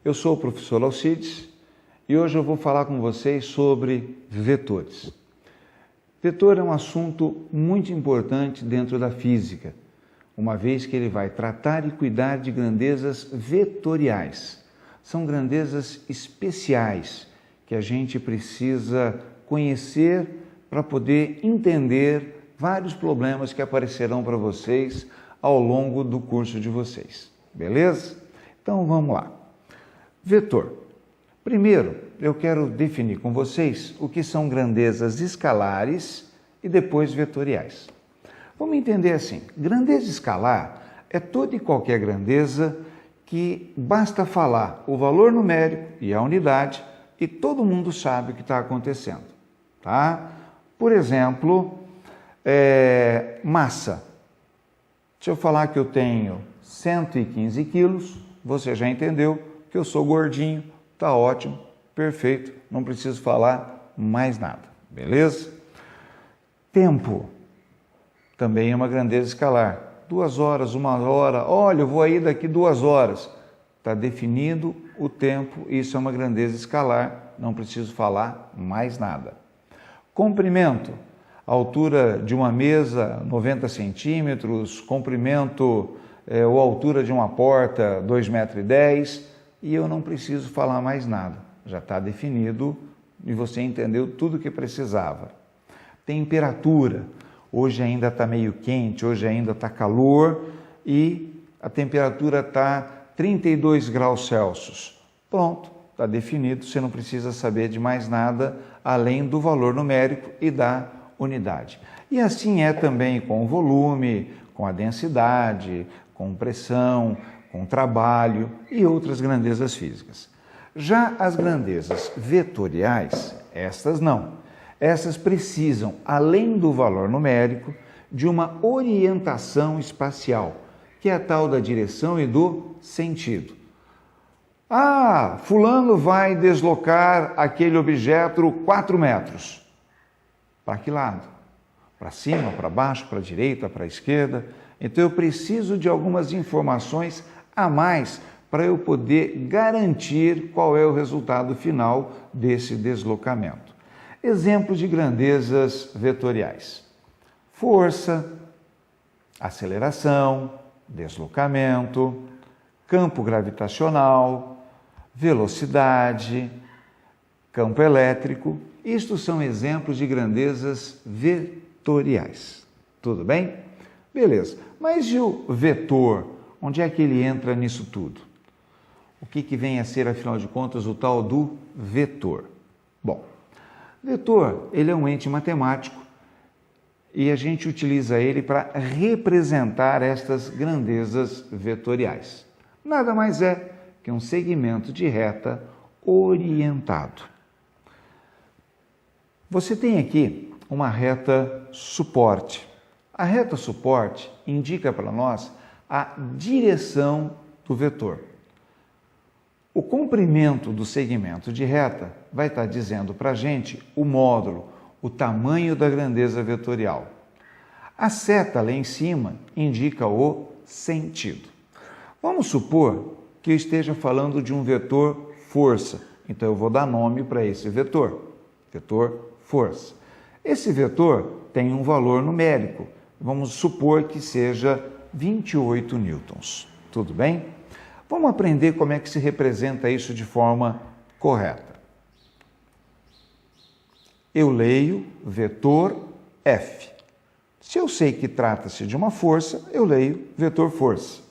Eu sou o professor Alcides e hoje eu vou falar com vocês sobre vetores. Vetor é um assunto muito importante dentro da física, uma vez que ele vai tratar e cuidar de grandezas vetoriais. São grandezas especiais que a gente precisa conhecer para poder entender vários problemas que aparecerão para vocês ao longo do curso de vocês. Beleza? Então vamos lá. Vetor. Primeiro, eu quero definir com vocês o que são grandezas escalares e depois vetoriais. Vamos entender assim, grandeza escalar é toda e qualquer grandeza que basta falar o valor numérico e a unidade e todo mundo sabe o que está acontecendo, tá? Por exemplo, massa. Se eu falar que eu tenho 115 quilos, você já entendeu que eu sou gordinho, tá ótimo, perfeito, não preciso falar mais nada, beleza? Tempo também é uma grandeza escalar. 2 horas, 1 hora, olha, eu vou aí daqui 2 horas. Está definido o tempo, isso é uma grandeza escalar, não preciso falar mais nada. Comprimento, a altura de uma mesa, 90 centímetros, comprimento ou altura de uma porta, 2,10 metros, e eu não preciso falar mais nada. Já está definido e você entendeu tudo o que precisava. Temperatura, hoje ainda está meio quente, hoje ainda está calor e a temperatura está 32 graus Celsius. Pronto, está definido, você não precisa saber de mais nada além do valor numérico e da unidade. E assim é também com o volume, com a densidade, com pressão, com trabalho e outras grandezas físicas. Já as grandezas vetoriais, estas não. Essas precisam, além do valor numérico, de uma orientação espacial, que é a tal da direção e do sentido. Ah, fulano vai deslocar aquele objeto 4 metros. Para que lado? Para cima, para baixo, para a direita, para a esquerda? Então eu preciso de algumas informações a mais para eu poder garantir qual é o resultado final desse deslocamento. Exemplos de grandezas vetoriais: força, aceleração, deslocamento, campo gravitacional, velocidade, campo elétrico. Isto são exemplos de grandezas vetoriais. Tudo bem? Beleza. Mas e o vetor? Onde é que ele entra nisso tudo? O que vem a ser, afinal de contas, o tal do vetor? Bom, vetor, ele é um ente matemático e a gente utiliza ele para representar estas grandezas vetoriais. Nada mais é que um segmento de reta orientado. Você tem aqui uma reta suporte. A reta suporte indica para nós a direção do vetor. O comprimento do segmento de reta vai estar dizendo para a gente o módulo, o tamanho da grandeza vetorial. A seta lá em cima indica o sentido. Vamos supor que eu esteja falando de um vetor força, então eu vou dar nome para esse vetor, vetor força. Esse vetor tem um valor numérico, vamos supor que seja 28 newtons. Tudo bem? Vamos aprender como é que se representa isso de forma correta. Eu leio vetor F. Se eu sei que trata-se de uma força, eu leio vetor força.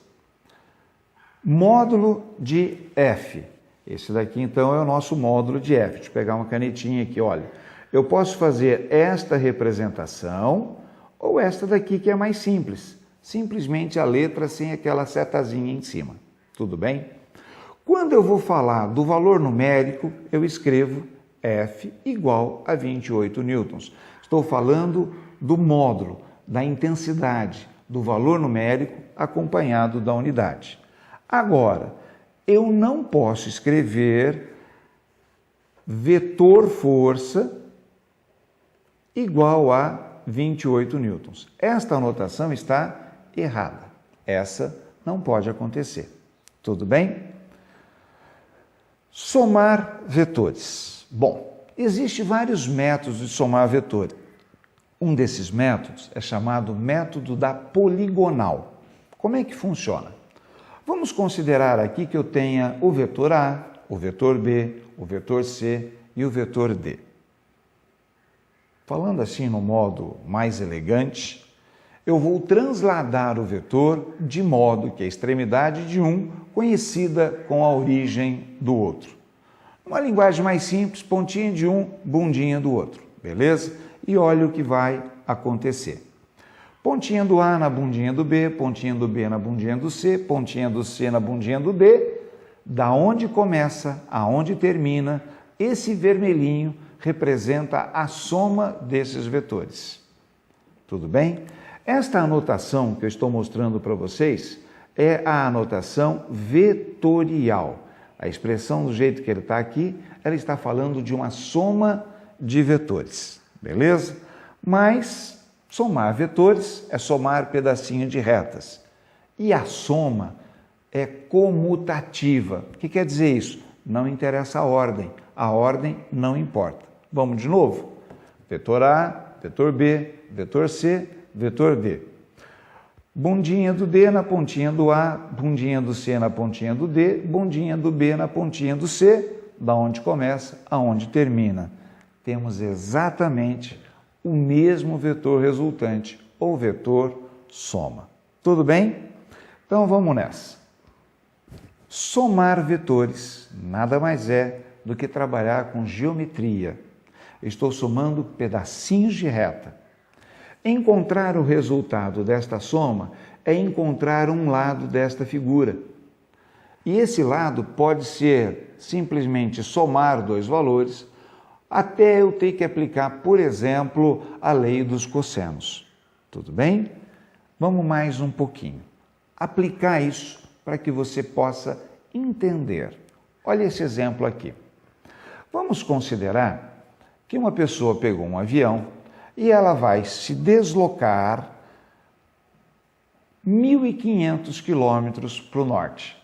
Módulo de F. Esse daqui, então, é o nosso módulo de F. Deixa eu pegar uma canetinha aqui, olha. Eu posso fazer esta representação ou esta daqui, que é mais simples. Simplesmente a letra sem aquela setazinha em cima. Tudo bem? Quando eu vou falar do valor numérico, eu escrevo F igual a 28 newtons. Estou falando do módulo, da intensidade, do valor numérico acompanhado da unidade. Agora, eu não posso escrever vetor força igual a 28 newtons. Esta anotação está errada. Essa não pode acontecer. Tudo bem? Somar vetores. Bom, existem vários métodos de somar vetor. Um desses métodos é chamado método da poligonal. Como é que funciona? Vamos considerar aqui que eu tenha o vetor A, o vetor B, o vetor C e o vetor D. Falando assim no modo mais elegante, eu vou transladar o vetor de modo que a extremidade de um conhecida com a origem do outro. Uma linguagem mais simples, pontinha de um, bundinha do outro, beleza? E olha o que vai acontecer. Pontinha do A na bundinha do B, pontinha do B na bundinha do C, pontinha do C na bundinha do D. Da onde começa, aonde termina, esse vermelhinho representa a soma desses vetores. Tudo bem? Esta anotação que eu estou mostrando para vocês é a anotação vetorial. A expressão do jeito que ele está aqui, ela está falando de uma soma de vetores, beleza? Mas somar vetores é somar pedacinho de retas. E a soma é comutativa. O que quer dizer isso? Não interessa a ordem não importa. Vamos de novo? Vetor A, vetor B, vetor C, vetor D. Bundinha do D na pontinha do A, bundinha do C na pontinha do D, bundinha do B na pontinha do C, da onde começa, aonde termina. Temos exatamente o mesmo vetor resultante, ou vetor soma. Tudo bem? Então vamos nessa. Somar vetores nada mais é do que trabalhar com geometria. Estou somando pedacinhos de reta. Encontrar o resultado desta soma é encontrar um lado desta figura. E esse lado pode ser simplesmente somar dois valores, até eu ter que aplicar, por exemplo, a lei dos cossenos. Tudo bem? Vamos mais um pouquinho. Aplicar isso para que você possa entender. Olha esse exemplo aqui. Vamos considerar que uma pessoa pegou um avião e ela vai se deslocar 1.500 quilômetros para o norte.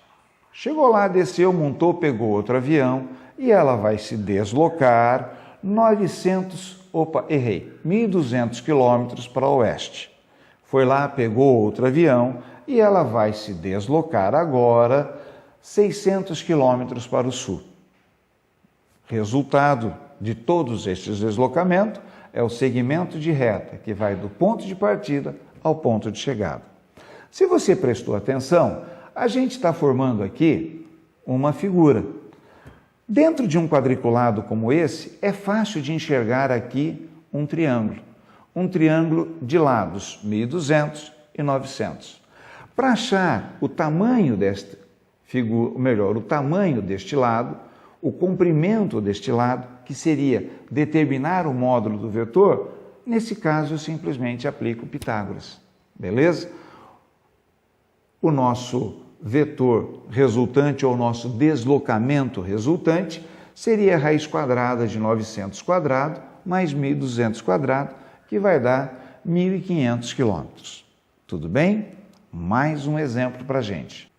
Chegou lá, desceu, montou, pegou outro avião e ela vai se deslocar 1.200 quilômetros para o oeste. Foi lá, pegou outro avião e ela vai se deslocar agora 600 quilômetros para o sul. Resultado de todos estes deslocamentos é o segmento de reta que vai do ponto de partida ao ponto de chegada. Se você prestou atenção, a gente está formando aqui uma figura. Dentro de um quadriculado como esse, é fácil de enxergar aqui um triângulo de lados 1.200 e 900. Para achar o tamanho desta figura, o tamanho deste lado, o comprimento deste lado, que seria determinar o módulo do vetor, nesse caso eu simplesmente aplico Pitágoras, beleza? O nosso vetor resultante ou nosso deslocamento resultante seria a raiz quadrada de 900 quadrado mais 1.200 quadrado, que vai dar 1.500 quilômetros. Tudo bem? Mais um exemplo para a gente.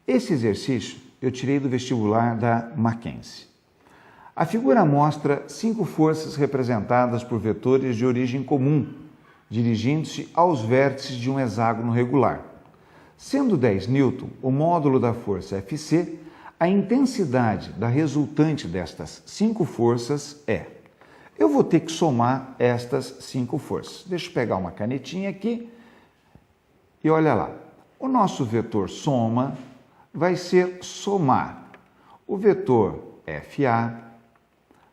Esse exercício eu tirei do vestibular da Mackenzie. A figura mostra 5 forças representadas por vetores de origem comum, dirigindo-se aos vértices de um hexágono regular. Sendo 10 N, o módulo da força Fc, a intensidade da resultante destas 5 forças é... Eu vou ter que somar estas 5 forças. Deixa eu pegar uma canetinha aqui e olha lá. O nosso vetor soma vai ser somar o vetor FA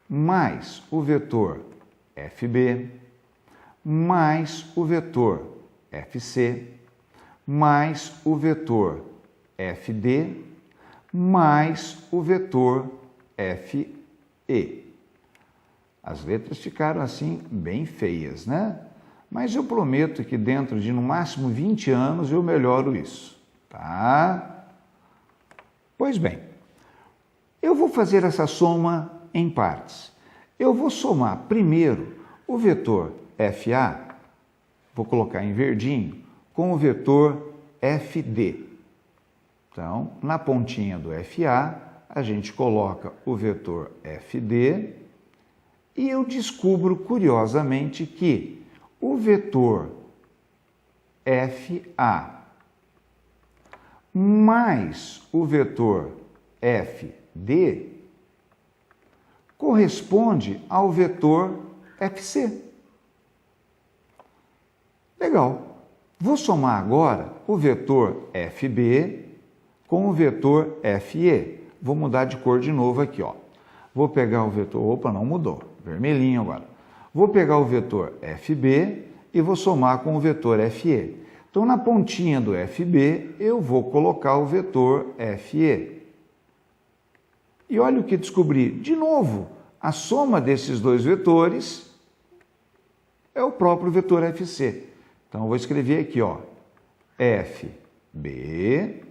mais o vetor FB mais o vetor FC mais o vetor FD mais o vetor FE. As letras ficaram assim bem feias, né? Mas eu prometo que dentro de no máximo 20 anos eu melhoro isso, tá? Pois bem, eu vou fazer essa soma em partes. Eu vou somar primeiro o vetor FA, vou colocar em verdinho, com o vetor FD. Então, na pontinha do FA, a gente coloca o vetor FD e eu descubro, curiosamente, que o vetor FA mais o vetor FD corresponde ao vetor FC. Legal. Vou somar agora o vetor FB com o vetor FE. Vou mudar de cor de novo aqui, ó. Vou pegar o vetor... Opa, não mudou. Vermelhinho agora. Vou pegar o vetor FB e vou somar com o vetor FE. Então, na pontinha do FB, eu vou colocar o vetor FE. E olha o que descobri. De novo, a soma desses dois vetores é o próprio vetor FC. Então, eu vou escrever aqui, ó, FB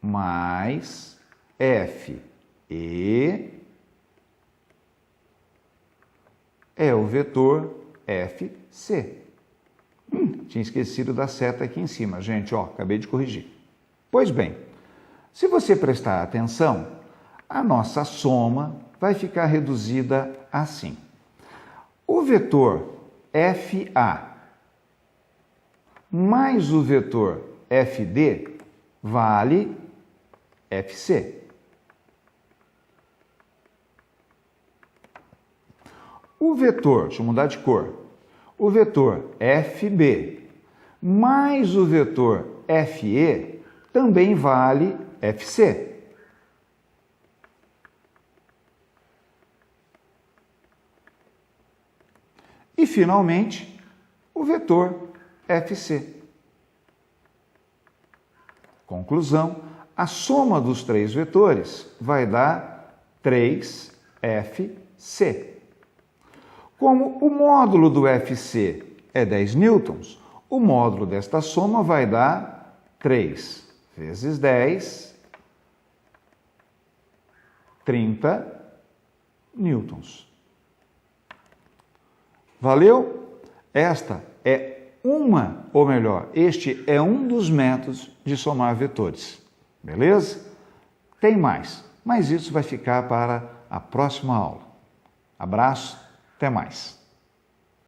mais FE é o vetor FC. Tinha esquecido da seta aqui em cima, gente, ó, acabei de corrigir. Pois bem, se você prestar atenção, a nossa soma vai ficar reduzida assim. O vetor FA mais o vetor FD vale FC. O vetor, deixa eu mudar de cor, o vetor FB mais o vetor FE também vale FC. E, finalmente, o vetor FC. Conclusão, a soma dos três vetores vai dar 3FC. Como o módulo do FC é 10 newtons, o módulo desta soma vai dar 3 vezes 10, 30 newtons. Valeu? Esta é este é um dos métodos de somar vetores. Beleza? Tem mais, mas isso vai ficar para a próxima aula. Abraço, até mais.